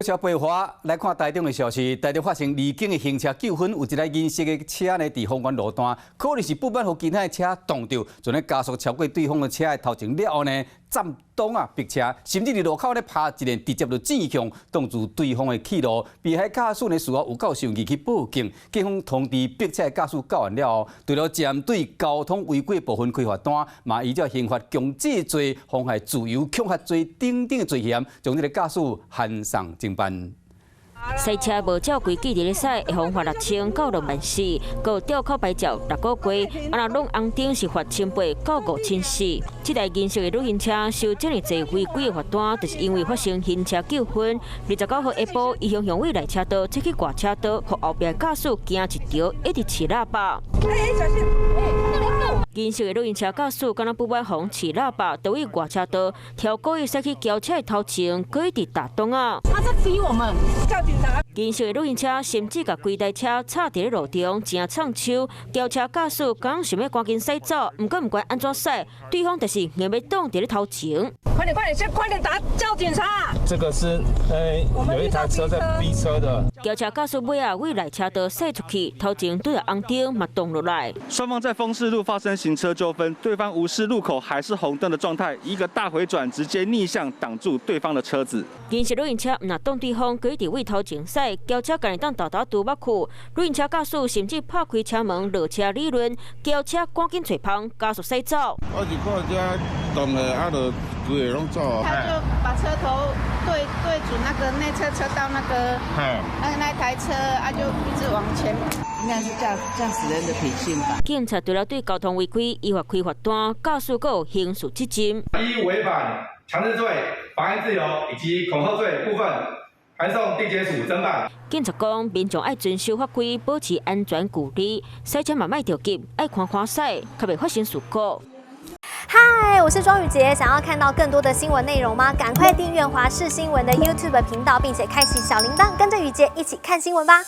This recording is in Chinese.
小培华来看台中的消息，台中发生离境的行车纠纷，有一台银色的车呢，伫丰原路段，可能是不满和其他的车撞到，就咧加速超过对方的车的头前了后呢，占东啊逼车，甚至伫路口咧拍一个直接就正向挡住对方的去路。被害驾驶呢事后有够生气去报警，警方通知逼车的驾驶到案了后，除了针对交通违规部分开罚单，嘛依照刑法强制罪、妨害自由恐吓罪等等的罪嫌，将这个驾驶函送侦办。赛车无照规矩伫咧赛，会罚6000到64000，佮吊扣牌照6个月，若拢红灯是罚1800到5400。这台银色的旅行车受这么侪违规的罚单，就是因为发生行车纠纷。29号下晡，伊向位内车道切去外车道，互后壁驾驶行一条，一直饲喇叭。小心！银色的旅行车驾驶敢若不满红饲喇叭，就位外车道超故意驶去轿车的头前，佮一直打灯啊！他在逼我们，叫警察！银色的旅行车甚至甲规台车插伫咧路中，正创手。轿车驾驶刚想要赶紧驶走，毋管安怎驶，对方就是硬要挡伫咧头前。快点，先快点叫警察！这个是有一台车在逼车的。轿车驾驶尾啊，位内车道驶出去，头前对着红灯嘛挡落来。双方在丰市路发生行车纠纷，对方无视路口还是红灯的状态，一个大回转直接逆向挡住对方的车子。银色旅行车毋若挡对方，佮伊伫位头前驶，轿车家己当豆拄捌去。旅行车驾驶甚至拍开车门落车理论，轿车赶紧找旁加速驶走。我是看这动了，啊，就规个拢走。他就把车头对准那个内侧车道那台车，啊就一直往前。应该是驾驶人的品性吧。警察除了对交通违规依法开罚单，驾驶佫有刑事责任。依违反强制罪、妨碍自由以及恐吓罪部分，函送地检署侦办。警察讲，民众爱遵守法规，保持安全距离，驶车嘛莫着急，爱看驶，较袂发生事故。嗨，我是庄宇杰，想要看到更多的新闻内容吗？赶快订阅华视新闻的 YouTube 频道，并且开启小铃铛，跟着宇杰一起看新闻吧。